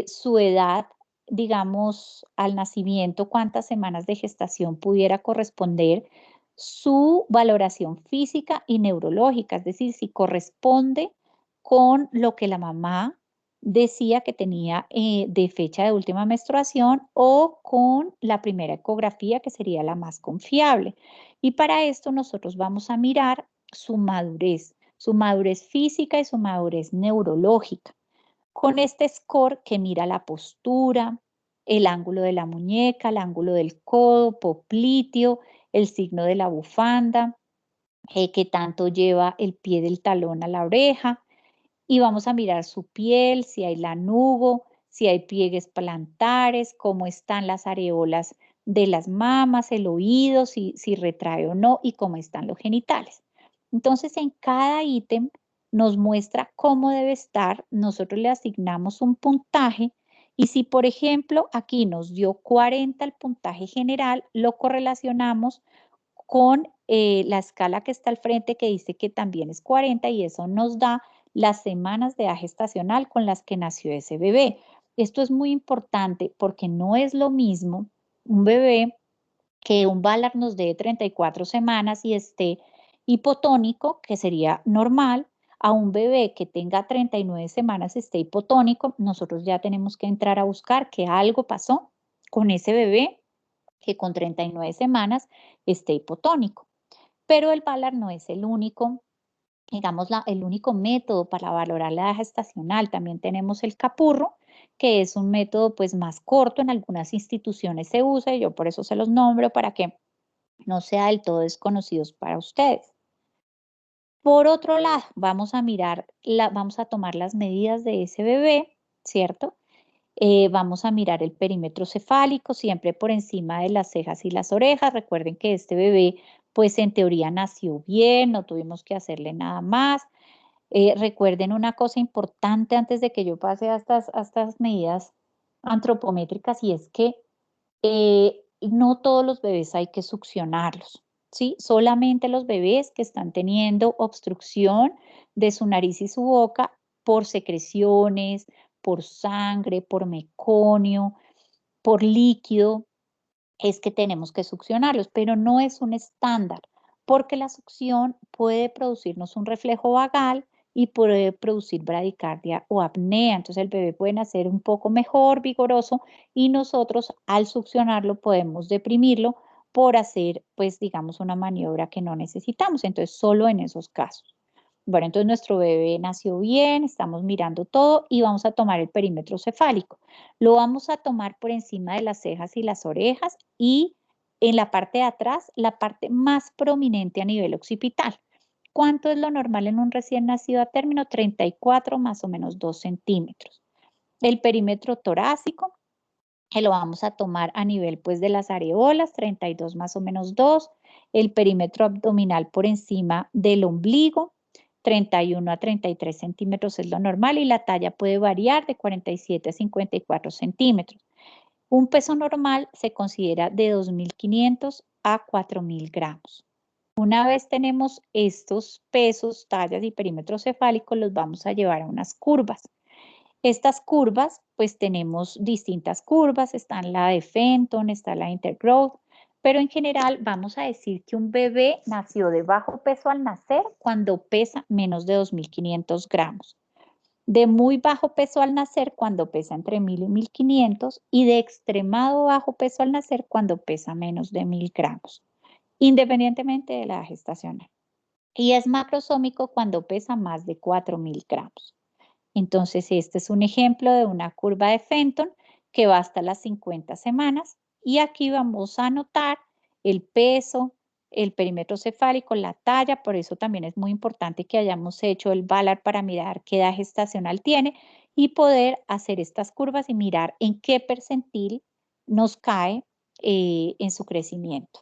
su edad, digamos, al nacimiento, cuántas semanas de gestación pudiera corresponder, su valoración física y neurológica, es decir, si corresponde con lo que la mamá decía que tenía de fecha de última menstruación o con la primera ecografía, que sería la más confiable. Y para esto nosotros vamos a mirar su madurez física y su madurez neurológica con este score que mira la postura, el ángulo de la muñeca, el ángulo del codo, popliteo, el signo de la bufanda, qué tanto lleva el pie del talón a la oreja. Y vamos a mirar su piel, si hay lanugo, si hay pliegues plantares, cómo están las areolas de las mamas, el oído, si retrae o no, y cómo están los genitales. Entonces, en cada ítem nos muestra cómo debe estar, nosotros le asignamos un puntaje y si, por ejemplo, aquí nos dio 40 el puntaje general, lo correlacionamos con la escala que está al frente que dice que también es 40 y eso nos da las semanas de edad gestacional con las que nació ese bebé. Esto es muy importante porque no es lo mismo un bebé que un Valar nos dé 34 semanas y esté hipotónico, que sería normal, a un bebé que tenga 39 semanas esté hipotónico, nosotros ya tenemos que entrar a buscar que algo pasó con ese bebé que con 39 semanas esté hipotónico. Pero el Valar no es el único, digamos, el único método para valorar la edad gestacional. También tenemos el capurro, que es un método pues más corto, en algunas instituciones se usa y yo por eso se los nombro para que no sea del todo desconocidos para ustedes. Por otro lado, vamos a tomar las medidas de ese bebé, ¿cierto? Vamos a mirar el perímetro cefálico, siempre por encima de las cejas y las orejas. Recuerden que este bebé, pues en teoría nació bien, no tuvimos que hacerle nada más. Recuerden una cosa importante antes de que yo pase a estas medidas antropométricas, y es que no todos los bebés hay que succionarlos, ¿sí? Solamente los bebés que están teniendo obstrucción de su nariz y su boca por secreciones, por sangre, por meconio, por líquido, es que tenemos que succionarlos, pero no es un estándar, porque la succión puede producirnos un reflejo vagal y puede producir bradicardia o apnea. Entonces el bebé puede nacer un poco mejor, vigoroso, y nosotros al succionarlo podemos deprimirlo por hacer, pues digamos, una maniobra que no necesitamos. Entonces solo en esos casos. Bueno, entonces nuestro bebé nació bien, estamos mirando todo y vamos a tomar el perímetro cefálico. Lo vamos a tomar por encima de las cejas y las orejas y en la parte de atrás, la parte más prominente a nivel occipital. ¿Cuánto es lo normal en un recién nacido a término? 34 más o menos 2 centímetros. El perímetro torácico, que lo vamos a tomar a nivel pues de las areolas, 32 más o menos 2. El perímetro abdominal por encima del ombligo, 31 a 33 centímetros es lo normal y la talla puede variar de 47 a 54 centímetros. Un peso normal se considera de 2.500 a 4.000 gramos. Una vez tenemos estos pesos, tallas y perímetros cefálicos, los vamos a llevar a unas curvas. Estas curvas, pues tenemos distintas curvas, están la de Fenton, está la Intergrowth, pero en general vamos a decir que un bebé nació de bajo peso al nacer cuando pesa menos de 2.500 gramos. De muy bajo peso al nacer cuando pesa entre 1.000 y 1.500 y de extremado bajo peso al nacer cuando pesa menos de 1.000 gramos, independientemente de la edad gestacional. Y es macrosómico cuando pesa más de 4.000 gramos. Entonces, este es un ejemplo de una curva de Fenton que va hasta las 50 semanas y aquí vamos a anotar el peso, el perímetro cefálico, la talla, por eso también es muy importante que hayamos hecho el VALAR para mirar qué edad gestacional tiene y poder hacer estas curvas y mirar en qué percentil nos cae en su crecimiento.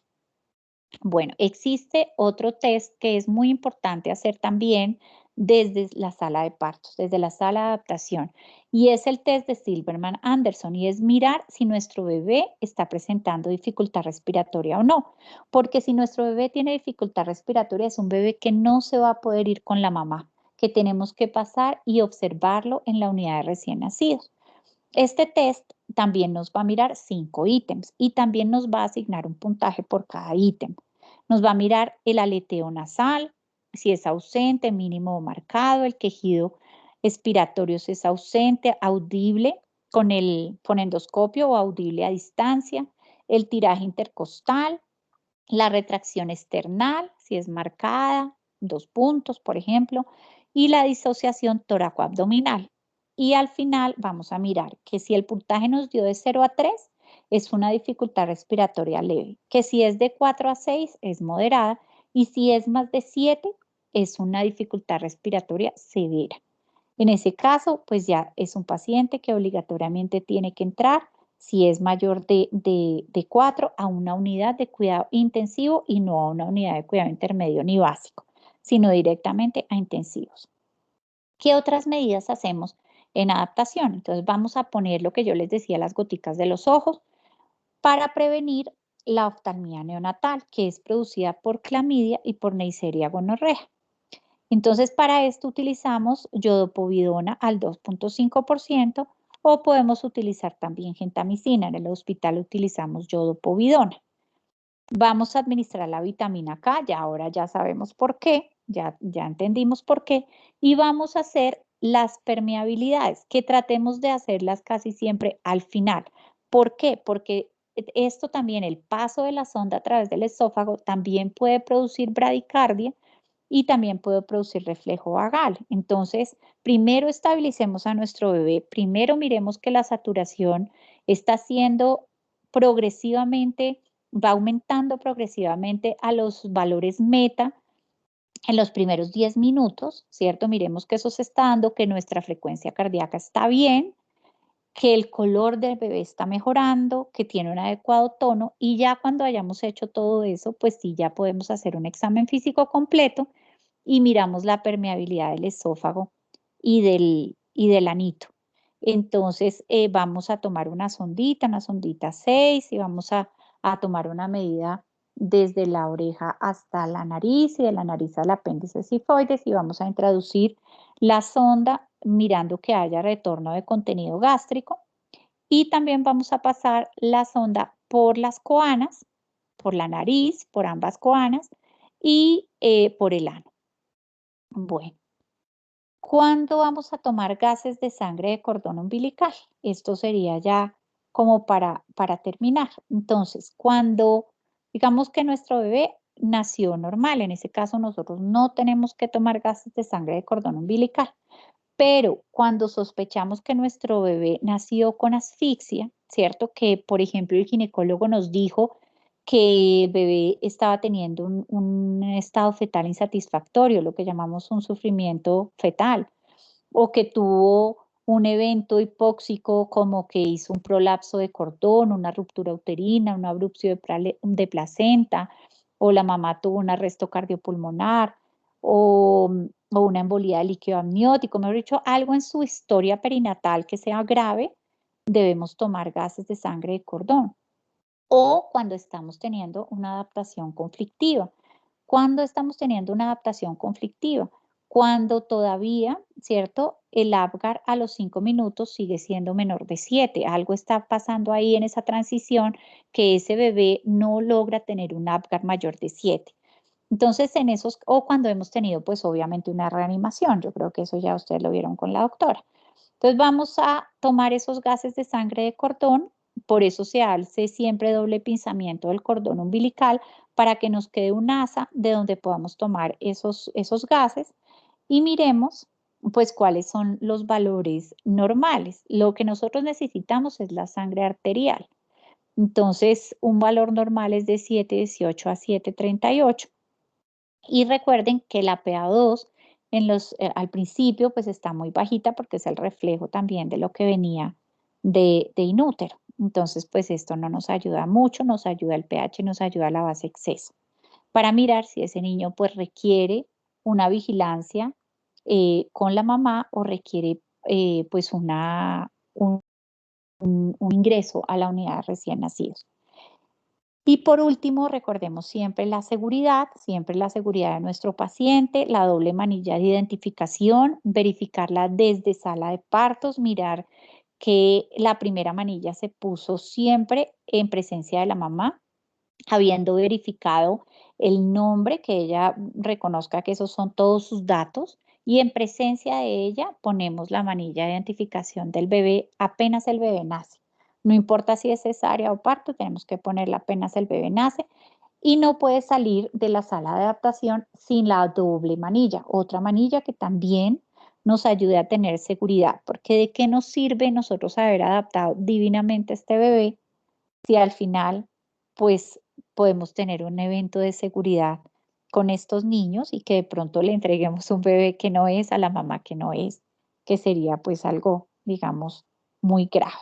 Bueno, existe otro test que es muy importante hacer también desde la sala de partos, desde la sala de adaptación, y es el test de Silberman-Anderson, y es mirar si nuestro bebé está presentando dificultad respiratoria o no, porque si nuestro bebé tiene dificultad respiratoria es un bebé que no se va a poder ir con la mamá, que tenemos que pasar y observarlo en la unidad de recién nacidos. Este test también nos va a mirar 5 ítems y también nos va a asignar un puntaje por cada ítem. Nos va a mirar el aleteo nasal, si es ausente, mínimo o marcado, el quejido expiratorio si es ausente, audible con endoscopio o audible a distancia, el tiraje intercostal, la retracción external, si es marcada, 2 puntos, por ejemplo, y la disociación tóraco-abdominal. Y al final vamos a mirar que si el puntaje nos dio de 0 a 3, es una dificultad respiratoria leve, que si es de 4 a 6 es moderada y si es más de 7 es una dificultad respiratoria severa. En ese caso, pues ya es un paciente que obligatoriamente tiene que entrar, si es mayor de 4, a una unidad de cuidado intensivo y no a una unidad de cuidado intermedio ni básico, sino directamente a intensivos. ¿Qué otras medidas hacemos en adaptación? Entonces vamos a poner lo que yo les decía, las goticas de los ojos, para prevenir la oftalmía neonatal, que es producida por clamidia y por Neisseria gonorrea. Entonces, para esto utilizamos yodopovidona al 2.5% o podemos utilizar también gentamicina. En el hospital utilizamos yodopovidona. Vamos a administrar la vitamina K, ahora ya sabemos por qué, ya entendimos por qué, y vamos a hacer las permeabilidades, que tratemos de hacerlas casi siempre al final. ¿Por qué? Porque esto también, el paso de la sonda a través del esófago, también puede producir bradicardia y también puede producir reflejo vagal. Entonces, primero estabilicemos a nuestro bebé, primero miremos que la saturación está siendo progresivamente, va aumentando progresivamente a los valores meta en los primeros 10 minutos, ¿cierto? Miremos que eso se está dando, que nuestra frecuencia cardíaca está bien, que el color del bebé está mejorando, que tiene un adecuado tono y ya cuando hayamos hecho todo eso, pues sí, ya podemos hacer un examen físico completo y miramos la permeabilidad del esófago y del anito. Entonces, vamos a tomar una sondita 6 y vamos a tomar una medida desde la oreja hasta la nariz y de la nariz al apéndice sifoides y vamos a introducir la sonda mirando que haya retorno de contenido gástrico y también vamos a pasar la sonda por las coanas, por la nariz, por ambas coanas y por el ano. Bueno, ¿cuándo vamos a tomar gases de sangre de cordón umbilical? Esto sería ya como para terminar. Entonces, cuando digamos que nuestro bebé nació normal, en ese caso nosotros no tenemos que tomar gases de sangre de cordón umbilical. Pero cuando sospechamos que nuestro bebé nació con asfixia, ¿cierto? Que, por ejemplo, el ginecólogo nos dijo que el bebé estaba teniendo un estado fetal insatisfactorio, lo que llamamos un sufrimiento fetal, o que tuvo un evento hipóxico como que hizo un prolapso de cordón, una ruptura uterina, una abrupción de placenta, o la mamá tuvo un arresto cardiopulmonar, o una embolía de líquido amniótico, mejor dicho, algo en su historia perinatal que sea grave, debemos tomar gases de sangre de cordón. O cuando estamos teniendo una adaptación conflictiva. ¿Cuándo estamos teniendo una adaptación conflictiva? Cuando todavía, ¿cierto? El Apgar a los 5 minutos sigue siendo menor de 7. Algo está pasando ahí en esa transición que ese bebé no logra tener un Apgar mayor de 7. Entonces, en esos, o cuando hemos tenido, pues obviamente una reanimación, yo creo que eso ya ustedes lo vieron con la doctora. Entonces, vamos a tomar esos gases de sangre de cordón, por eso se hace siempre doble pinzamiento del cordón umbilical para que nos quede un asa de donde podamos tomar esos gases y miremos pues cuáles son los valores normales. Lo que nosotros necesitamos es la sangre arterial. Entonces, un valor normal es de 7,18 a 7,38. Y recuerden que la PA2 al principio pues está muy bajita porque es el reflejo también de lo que venía de inútero. Entonces pues esto no nos ayuda mucho, nos ayuda el pH, nos ayuda la base exceso. Para mirar si ese niño pues requiere una vigilancia con la mamá o requiere pues un ingreso a la unidad de recién nacidos. Y por último, recordemos siempre la seguridad de nuestro paciente, la doble manilla de identificación, verificarla desde sala de partos, mirar que la primera manilla se puso siempre en presencia de la mamá, habiendo verificado el nombre, que ella reconozca que esos son todos sus datos, y en presencia de ella ponemos la manilla de identificación del bebé apenas el bebé nace. No importa si es cesárea o parto, tenemos que ponerla apenas el bebé nace y no puede salir de la sala de adaptación sin la doble manilla, otra manilla que también nos ayude a tener seguridad, porque ¿de qué nos sirve nosotros haber adaptado divinamente a este bebé si al final pues podemos tener un evento de seguridad con estos niños y que de pronto le entreguemos un bebé que no es a la mamá que no es, que sería pues algo, digamos, muy grave?